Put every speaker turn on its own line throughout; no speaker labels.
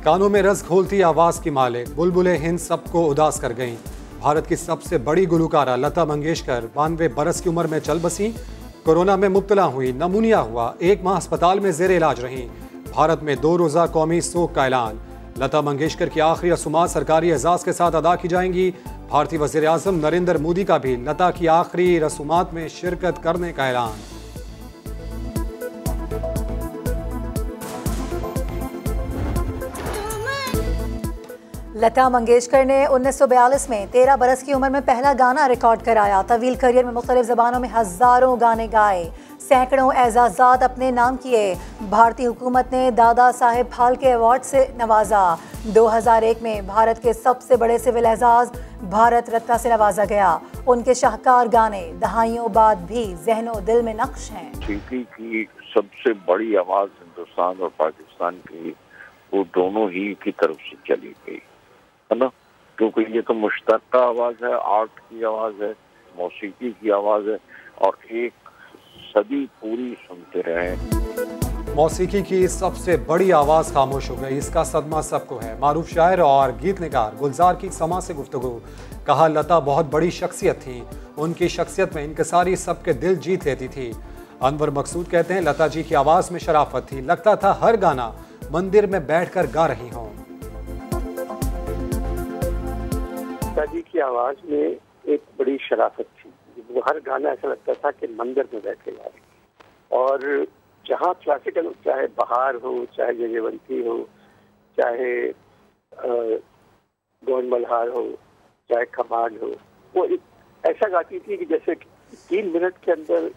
कानों में रस घोलती आवाज की मालिक बुलबुले हिंद सबको उदास कर गईं। भारत की सबसे बड़ी गुलकारा लता मंगेशकर 92 बरस की उम्र में चल बसी। कोरोना में मुब्तला हुई, नमूनिया हुआ, 1 माह अस्पताल में जेर इलाज रहीं। भारत में 2 रोज़ा कौमी शोक का ऐलान। लता मंगेशकर की आखिरी रसूमात सरकारी एजाज़ के साथ अदा की जाएंगी। भारतीय वज़ीर आज़म नरेंद्र मोदी का भी लता की आखिरी रसूमात में शिरकत करने का ऐलान।
लता मंगेशकर ने 1942 में 13 बरस की उम्र में पहला गाना रिकॉर्ड कराया। तवील करियर में मुख्तलिफ ज़बानों में हज़ारों गाने गाए, सैकड़ों एजाज़ात अपने नाम किए। भारतीय हुकूमत ने दादा साहेब फाल्के अवार्ड से नवाजा। 2001 में भारत के सबसे बड़े सिविल एजाज़ भारत रत्न से नवाजा गया। उनके शाहकार गाने दहाइयों बाद भी ज़हनो दिल में नक्श हैं।
मौसीकी की सबसे बड़ी आवाज़ हिंदुस्तान और पाकिस्तान की वो दोनों ही की तरफ से चली गई है ना, क्योंकि ये तो मुश्तरका आवाज़ है, आर्ट की आवाज़ है, मौसीकी की आवाज़ है और एक सदी पूरी सुनते रहे।
मौसीकी की सबसे बड़ी आवाज़ खामोश हो गई, इसका सदमा सबको है। मारूफ शायर और गीत निगार गुलजार की समा से गुफ्तगू। कहा लता बहुत बड़ी शख्सियत थी, उनकी शख्सियत में इंकिसारी सबके दिल जीत लेती थी। अनवर मकसूद कहते हैं लता जी की आवाज़ में शराफत थी, लगता था हर गाना मंदिर में बैठकर गा रही हों।
लता जी की आवाज़ में एक बड़ी शराफत थी, वो हर गाना ऐसा लगता था कि मंदिर में बैठ के गा रही। और जहाँ क्लासिकल, चाहे बहार हो, चाहे जयवंती हो, चाहे गौन मल्हार हो, चाहे कमाल हो, वो ऐसा गाती थी कि जैसे 3 मिनट के अंदर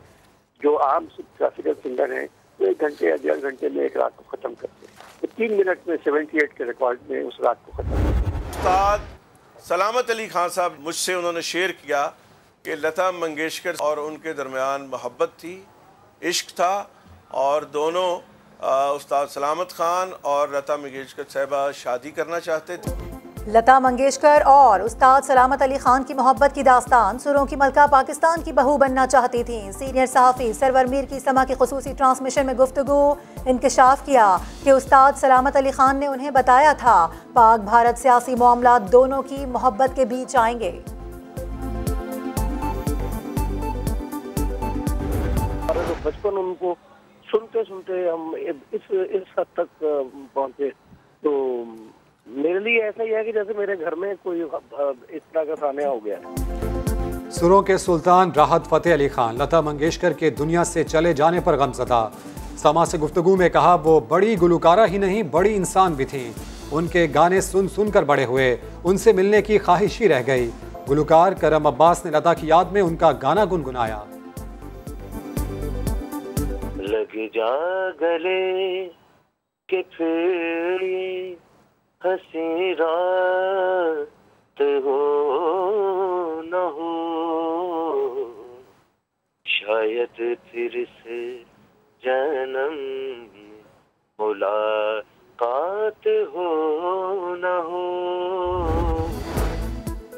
जो आम क्लासिकल सिंगर हैं वो 1 घंटे या 1.5 घंटे में एक रात को ख़त्म करते हैं, तो 3 मिनट में 78 के रिकॉर्ड में उस रात को ख़त्म करते हैं।
उस्ताद सलामत अली खान साहब मुझसे उन्होंने शेयर किया कि लता मंगेशकर और उनके दरमियान मोहब्बत थी, इश्क था और दोनों उस्ताद सलामत खान और लता मंगेशकर साहिबा शादी करना चाहते थे।
लता मंगेशकर और उस्ताद सलामत अली खान की मोहब्बत की दास्तान। सुरों की मलका पाकिस्तान की बहू बनना चाहती थी। सीनियर सहाफ़ी सरवर मीर की समा की खुसूसी ट्रांसमिशन में गुफ्तगू। इंकशाफ किया कि उस्ताद सलामत अली खान ने उन्हें बताया था पाक भारत सियासी मामला दोनों की मोहब्बत के बीच आएंगे।
बचपन उनको सुनते सुनते हम इस हद तक पहुंचे, तो मेरे लिए ऐसा ही है कि जैसे मेरे घर में कोई इस तरह का सामना हो गया है।
सुरों के सुल्तान राहत फ़तेह अली खान लता मंगेशकर के दुनिया से चले जाने पर गमज़दा। समा से गुफ्तगू में कहा वो बड़ी गुलकारा ही नहीं बड़ी इंसान भी थी। उनके गाने सुन सुन कर बड़े हुए, उनसे मिलने की ख्वाहिश ही रह गई। गुलकार करम अब्बास ने लता की याद में उनका गाना गुनगुनाया।
लग जा गले के फिर हंसी रात हो न हो, शायद फिर से जन्म मुलाकात हो न हो।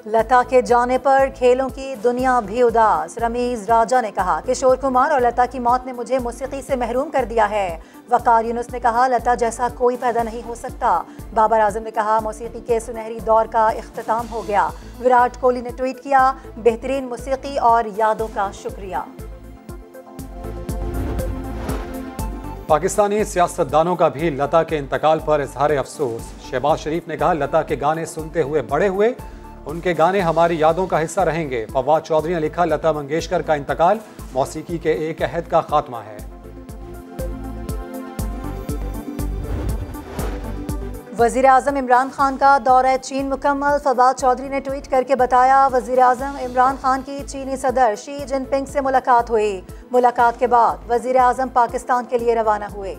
लता के जाने पर खेलों की दुनिया भी उदास। रमीज राजा ने कहा किशोर कुमार और लता की मौत ने मुझे मौसीकी से महरूम कर दिया है। वकार यूनुस ने कहा लता जैसा कोई पैदा नहीं हो सकता। बाबर आजम ने कहा मौसीकी के सुनहरी दौर का इख्तिताम हो गया। विराट कोहली ने ट्वीट किया बेहतरीन मौसीकी और यादों का शुक्रिया।
पाकिस्तानी सियासतदानों का भी लता के इंतकाल पर इजहार अफसोस। शहबाज शरीफ ने कहा लता के गाने सुनते हुए बड़े हुए, उनके गाने हमारी यादों का हिस्सा रहेंगे। फवाद चौधरी ने लिखा लता मंगेशकर का इंतकाल मौसीकी के एक अहद का खात्मा है।
वज़ीर आज़म इमरान खान का दौरा चीन मुकम्मल। फवाद चौधरी ने ट्वीट करके बताया वज़ीर आज़म इमरान खान की चीनी सदर शी जिनपिंग से मुलाकात हुई। मुलाकात के बाद वज़ीर आज़म पाकिस्तान के लिए रवाना हुए।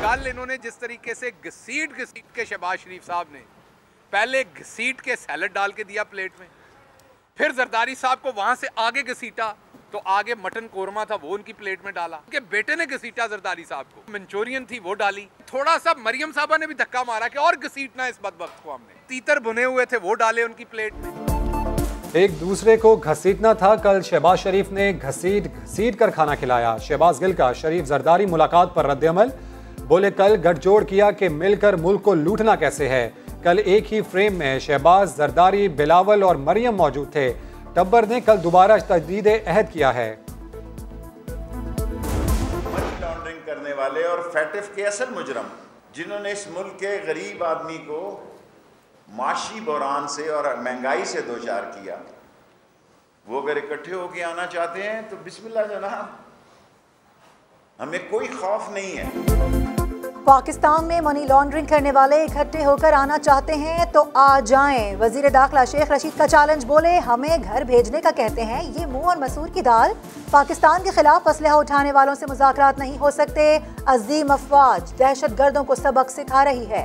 कल इन्होंने जिस तरीके से घसीट के शहबाज शरीफ साहब ने पहले घसीट के सैलड डाल के दिया प्लेट में, फिर जरदारी साहब को वहां से आगे घसीटा तो आगे मटन कोरमा था वो उनकी प्लेट में डाला। उनके बेटे ने घसीटा जरदारी साहब को, मंचूरियन थी वो डाली। थोड़ा सा मरियम साहबा ने भी धक्का मारा कि और घसीटना इस बदबख्त को हमने। तीतर भुने हुए थे वो डाले उनकी प्लेट में।
एक दूसरे को घसीटना था। कल शहबाज शरीफ ने घसीट कर खाना खिलाया। शहबाज गिल का शरीफ जरदारी मुलाकात पर रद्द अमल। बोले कल गठजोड़ किया कि मिलकर मुल्क को लूटना कैसे है। कल एक ही फ्रेम में शहबाज, जरदारी, बिलावल और मरियम मौजूद थे। टब्बर ने कल दोबारा तजदीद अहद किया है।
मनी लॉन्ड्रिंग करने वाले और फैटिफ के असल मुजरम जिन्होंने इस मुल्क के गरीब आदमी को माशी बहरान से और महंगाई से दो चार किया, वो अगर इकट्ठे होके आना चाहते हैं तो बिस्मिल्लाह जनाब, हमें कोई खौफ नहीं है।
पाकिस्तान में मनी लॉन्ड्रिंग करने वाले इकट्ठे होकर आना चाहते हैं तो आ जाएं। वजीर दाखिला शेख रशीद का चैलेंज, बोले हमें घर भेजने का कहते हैं, ये मुंह और मसूर की दाल। पाकिस्तान के खिलाफ असलहा उठाने वालों से मुज़ाकरात नहीं हो सकते। अजीम अफवाज दहशत गर्दों को सबक सिखा रही है।